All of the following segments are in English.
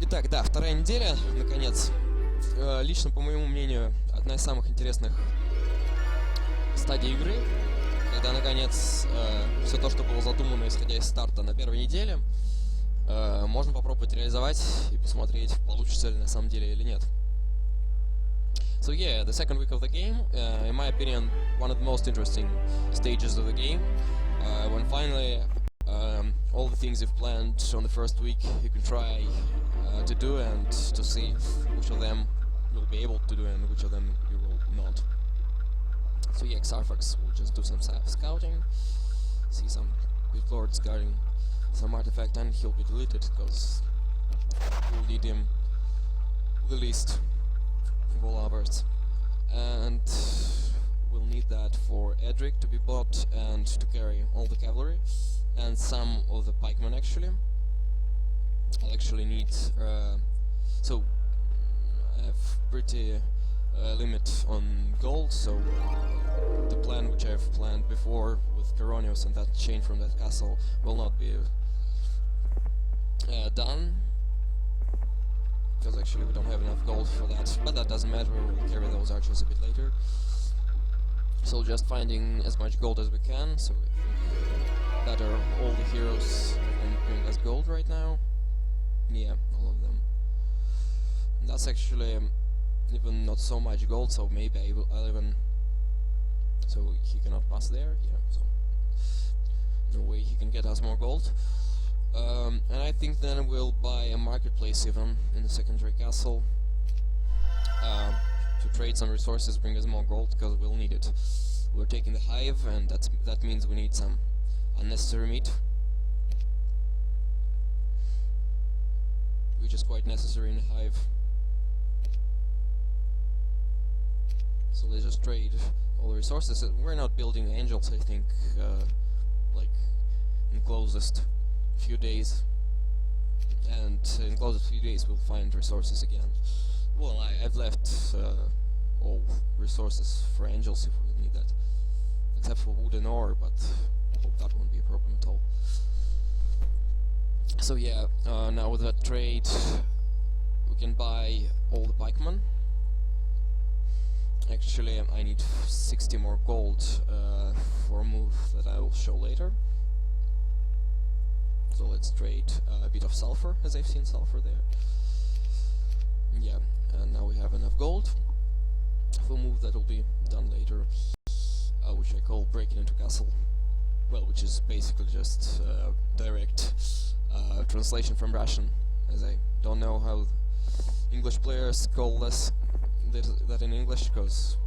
Итак, да, вторая неделя, наконец. Лично, по моему мнению, одна из самых интересных стадий игры, когда, наконец, все то, что было задумано, исходя из старта на первой неделе, можно попробовать реализовать и посмотреть, получится ли на самом деле или нет. So yeah, the second week of the game, in my opinion, one of the most interesting stages of the game, when finally all the things you've planned on the first week you can try to do and to see which of them you'll be able to do and which of them you will not. So yeah, Xarfax will just do some scouting, see some big lords guarding some artifact, and he'll be deleted because we'll need him the least of all others. And we'll need that for Edric to be bought and to carry all the cavalry and some of the pikemen actually. I'll actually need so I have pretty limit on gold, so the plan which I've planned before with Coronius and that chain from that castle will not be done, because actually we don't have enough gold for that, but that doesn't matter, we'll carry those archers a bit later. So just finding as much gold as we can, so that are all the heroes that can bring us gold right now. Yeah, all of them. And that's actually even not so much gold, so maybe I'll even... So he cannot pass there, yeah, so no way he can get us more gold. And I think then we'll buy a marketplace even in the secondary castle to trade some resources, bring us more gold, because we'll need it. We're taking the hive, and that means we need some unnecessary meat, which is quite necessary in a hive. So let's just trade all the resources. We're not building angels, I think, like in closest few days, and in closest few days we'll find resources again. Well, I've left all resources for angels if we need that, except for wood and ore, but I hope that won't be a problem at all. So yeah, now with that trade we can buy all the pikemen. Actually, I need 60 more gold for a move that I will show later. So let's trade a bit of sulfur, as I've seen sulfur there. Yeah, and now we have enough gold for a move that will be done later, which I call breaking into castle. Well, which is basically just direct translation from Russian, as I don't know how English players call that in English, because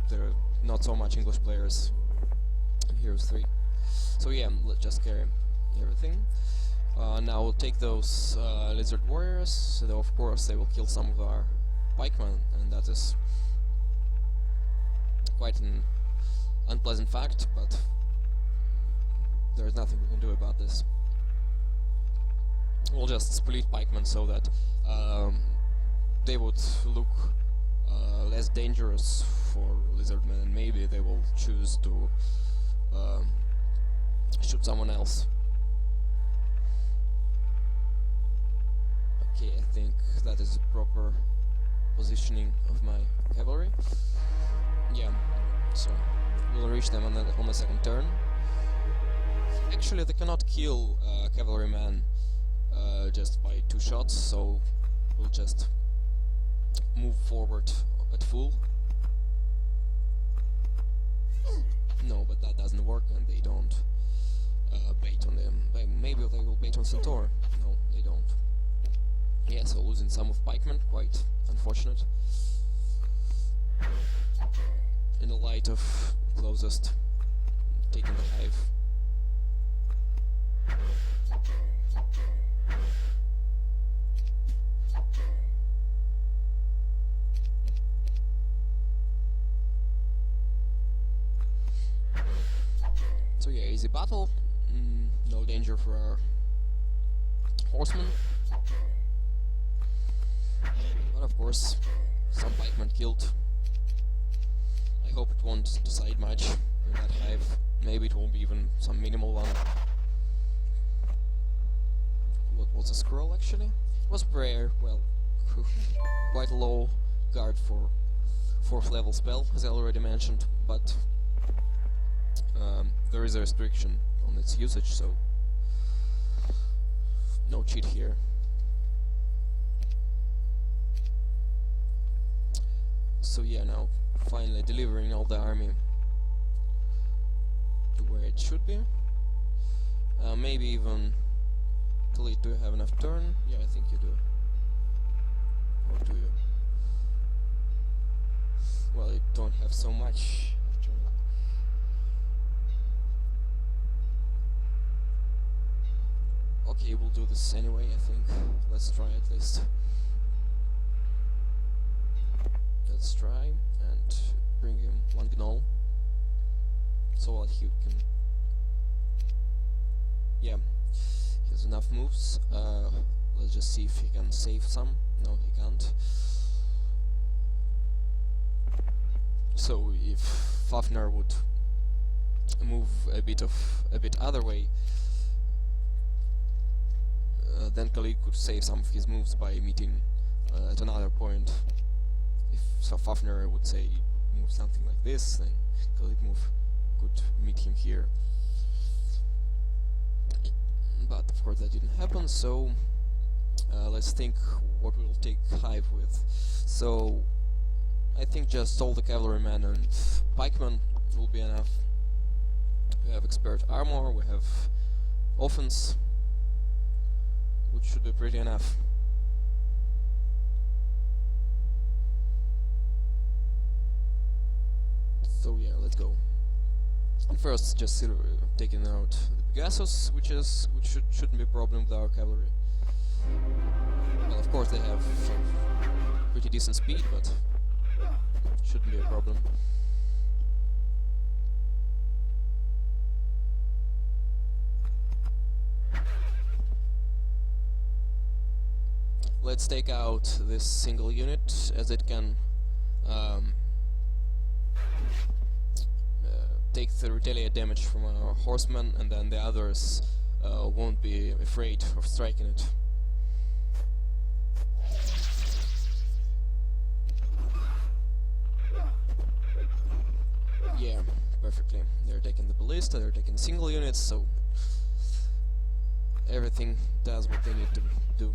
there are not so much English players in Heroes 3. So yeah, let's just carry everything. Now we'll take those lizard warriors, so of course they will kill some of our pikemen, and that is quite an unpleasant fact, but there is nothing we can do about this. We'll just split pikemen so that they would look less dangerous for lizardmen, and maybe they will choose to shoot someone else. Okay, I think that is the proper positioning of my cavalry. Yeah, so we'll reach them on the second turn. Actually, they cannot kill a cavalryman just by 2 shots, so we'll just move forward at full. No, but that doesn't work, and they don't bait on them. Maybe they will bait on Centaur. No, they don't. Yeah, so losing some of pikemen, quite unfortunate. In the light of closest taking the hive. So yeah, easy battle, no danger for our horsemen. But of course, some pikemen killed. I hope it won't decide much in that hive. Maybe it will be even some minimal one. What was a scroll actually? Was prayer, well, quite a low guard for 4th level spell, as I already mentioned, but there is a restriction on its usage, so no cheat here. So yeah, now finally delivering all the army to where it should be. Maybe even delete. Do you have enough turn? Yeah, I think you do. Or do you? Well, you don't have so much. Okay, we'll do this anyway, I think. Let's try at least. Let's try and bring him 1 gnoll. So that he can... Yeah, he has enough moves. Let's just see if he can save some. No, he can't. So if Fafnir would move a bit other way, then Khalid could save some of his moves by meeting at another point. If so Fafnir would say move something like this, then Khalid could meet him here. But of course that didn't happen, so let's think what we'll take Hive with. So I think just all the cavalrymen and pikemen will be enough. We have expert armor, we have offense, which should be pretty enough. So yeah, let's go. And first, just taking out the Pegasus, which shouldn't be a problem with our cavalry. Well, of course they have pretty decent speed, but shouldn't be a problem. Let's take out this single unit, as it can take the retaliate damage from our horsemen, and then the others won't be afraid of striking it. Yeah, perfectly. They're taking the ballista, they're taking single units, so everything does what they need to do.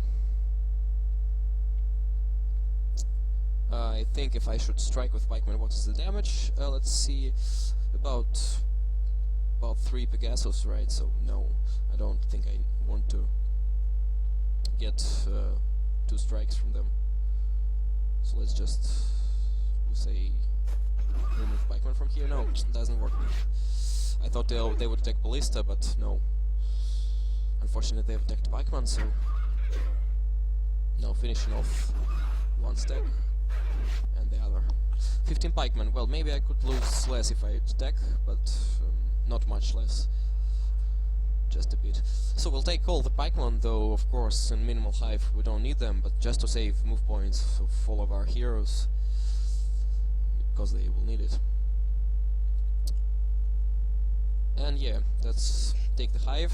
I think if I should strike with pikemen, what is the damage? Let's see, about 3 Pegasus, right? So no, I don't think I want to get 2 strikes from them. So let's just say remove pikemen from here. No, it doesn't work. I thought they would attack ballista, but no. Unfortunately, they've attacked pikemen, so now finishing off 1 stack and the other. 15 pikemen. Well, maybe I could lose less if I attack, but not much less. Just a bit. So we'll take all the pikemen, though of course in minimal hive we don't need them, but just to save move points of all of our heroes, because they will need it. And yeah, let's take the hive.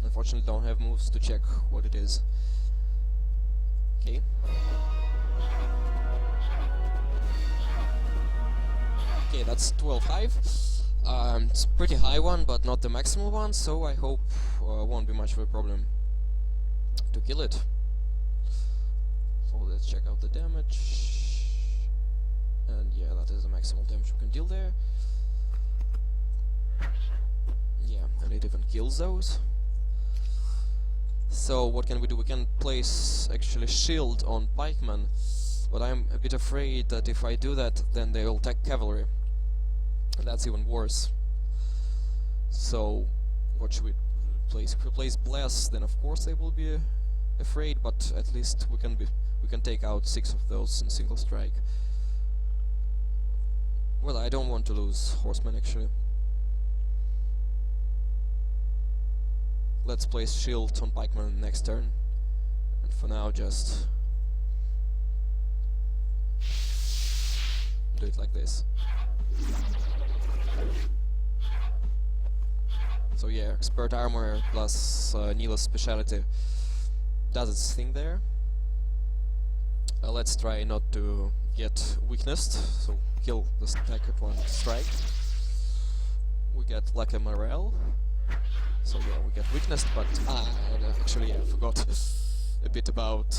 Unfortunately don't have moves to check what it is. Okay. Okay, that's 12 hive. It's a pretty high one, but not the maximal one, so I hope won't be much of a problem to kill it. So let's check out the damage. And yeah, that is the maximal damage we can deal there. Yeah, and it even kills those. So what can we do? We can place actually shield on pikemen, but I'm a bit afraid that if I do that, then they will attack cavalry, and that's even worse. So what should we place? If we place bless, then of course they will be afraid, but at least we can take out 6 of those in single strike. Well, I don't want to lose horsemen actually. Let's place shield on pikemen next turn, and for now just do it like this. So yeah, expert armor plus Nila's speciality does its thing there. Let's try not to get weaknessed, so kill the second one strike. We get like a morale. So yeah, we get weaknessed, but actually I forgot a bit about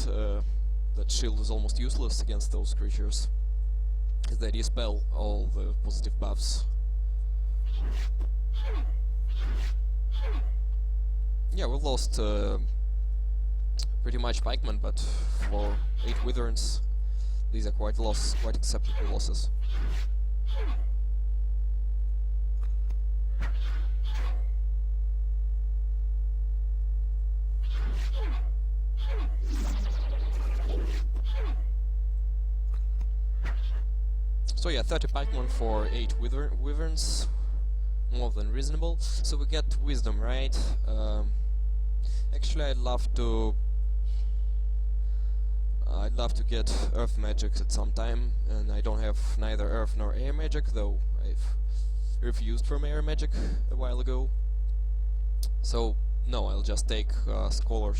that shield is almost useless against those creatures, because they dispel all the positive buffs. Yeah, we've lost pretty much pikemen, but for 8 wyverns, these are quite acceptable losses. So yeah, 30 pikemen for 8 wyverns, more than reasonable. So we get wisdom, right? Actually, I'd love to get earth magic at some time, and I don't have neither earth nor air magic, though I've refused from air magic a while ago. So no, I'll just take scholar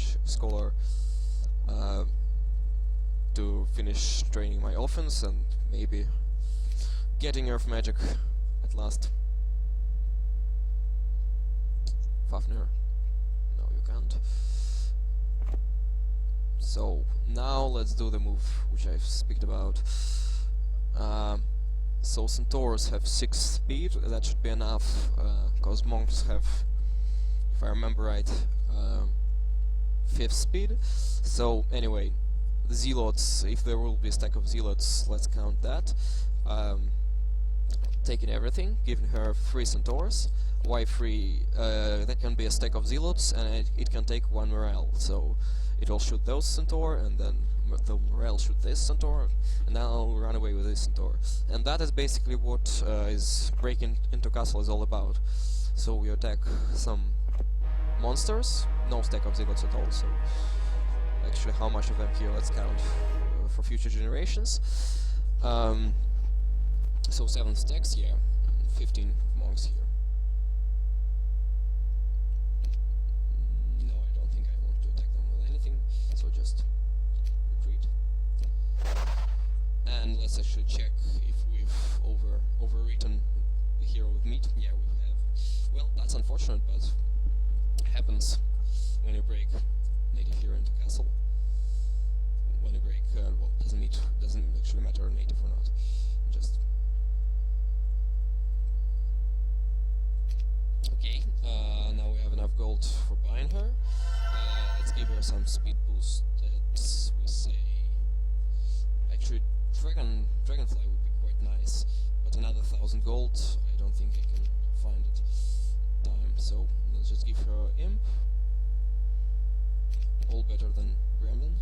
to finish training my offense and maybe getting earth magic at last. Fafnir. No, you can't. So now let's do the move which I've speaked about. So centaurs have 6 speed, that should be enough, because monks have, if I remember right, 5th speed. So anyway, the zealots, if there will be a stack of zealots, let's count that. Taking everything, giving her 3 centaurs. Why 3? That can be a stack of zealots, and it can take 1 morale. So it will shoot those centaur, and then the morale shoot this centaur, and then I'll run away with this centaur. And that is basically what is breaking into castle is all about. So we attack some monsters, no stack of zealots at all, so actually how much of them here, let's count for future generations. So 7 stacks, yeah, and 15 monks here. No, I don't think I want to attack them with anything, so just retreat. And let's actually check if we've overwritten the hero with meat. Yeah, we have. Well, that's unfortunate, but happens when you break native hero into castle. When you break, well, doesn't actually matter native or not. Just okay. Now we have enough gold for buying her. Let's give her some speed boost. That we say. Actually, dragonfly would be quite nice, but another 1,000 gold, I don't think I can find it. So let's just give her imp. All better than gremlin.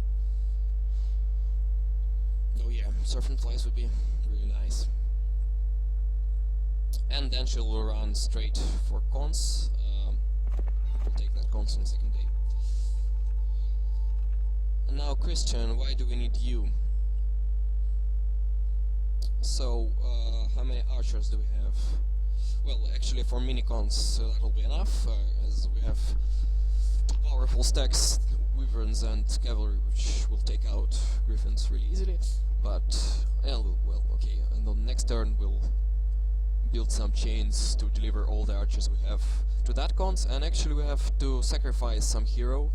Oh yeah, serpent flies would be really nice. And then she'll run straight for cons. We'll take that cons on the second day. And now, Christian, why do we need you? So, how many archers do we have? Well, actually, for mini-cons, that'll be enough, as we have powerful stacks, wyverns and cavalry, which will take out griffins really easily. But, well, okay, and on the next turn we'll build some chains to deliver all the archers we have to that cons, and actually we have to sacrifice some hero.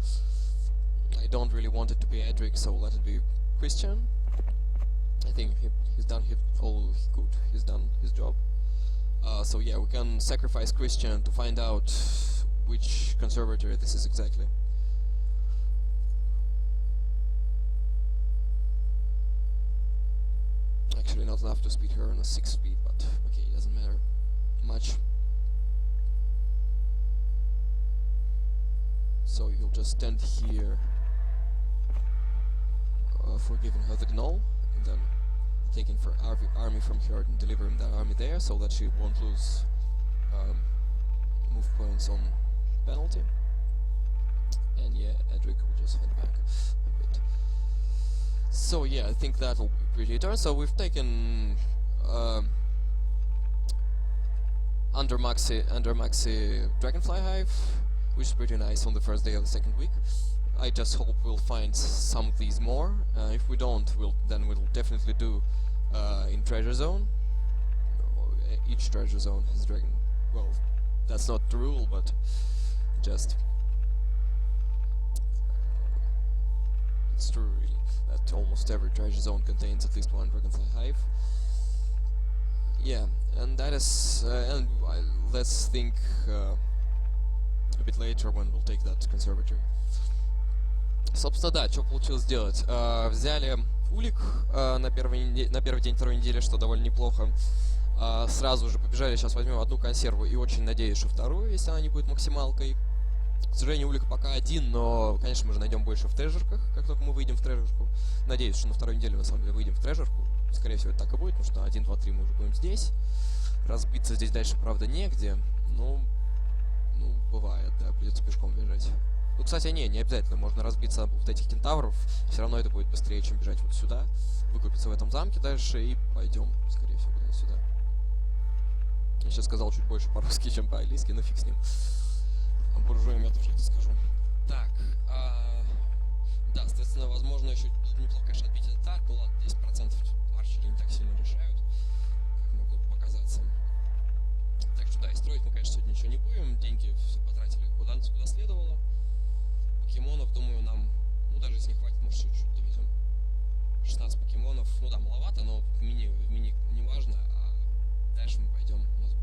I don't really want it to be Edric, so let it be Christian. I think he's done all he could, he's done his job. So yeah, we can sacrifice Christian to find out which conservatory this is exactly. Actually not enough to speed her on a 6 speed, but okay, it doesn't matter much. So you'll just stand here for giving her the gnoll, and then taking for army from her and delivering the army there, so that she won't lose move points on penalty. And yeah, Edric will just head back a bit. So yeah, I think that'll be pretty turn. So we've taken under maxi Dragonfly Hive, which is pretty nice on the first day of the second week. I just hope we'll find some of these more. If we don't, we'll definitely do in Treasure Zone. Each Treasure Zone has dragon. Well, that's not the rule, but just it's true really that almost every Treasure Zone contains at least one Dragonfly Hive. Yeah, and that is. Let's think a bit later when we'll take that conservatory. Собственно, да, что получилось сделать? Взяли улик на первый день второй недели, что довольно неплохо. Сразу же побежали, сейчас возьмем одну консерву и очень надеюсь, что вторую, если она не будет максималкой. К сожалению, улик пока один, но, конечно, мы же найдем больше в трежерках, как только мы выйдем в трежерку. Надеюсь, что на второй неделе, на самом деле, выйдем в трежерку. Скорее всего, это так и будет, потому что 1, 2, 3 мы уже будем здесь. Разбиться здесь дальше, правда, негде. Ну, бывает, да, придется пешком бежать. Ну, кстати, не обязательно, можно разбиться об вот этих кентавров, все равно это будет быстрее, чем бежать вот сюда, выкупиться в этом замке дальше и пойдем, скорее всего, куда-то сюда. Я сейчас сказал чуть больше по-русски, чем по-английски, но фиг с ним. О буржуям я тоже это скажу. Так, да, соответственно, возможно, еще неплохо, конечно, отбить этот так, ну ладно, 10% арчери не так сильно решают, как могло бы показаться. Так что да, и строить мы, конечно, сегодня ничего не будем, деньги все потратили куда следовало. Покемонов, думаю, нам, ну даже если не хватит, может чуть-чуть довезем. 16 покемонов, ну да, маловато, но в мини не важно, а дальше мы пойдем, у нас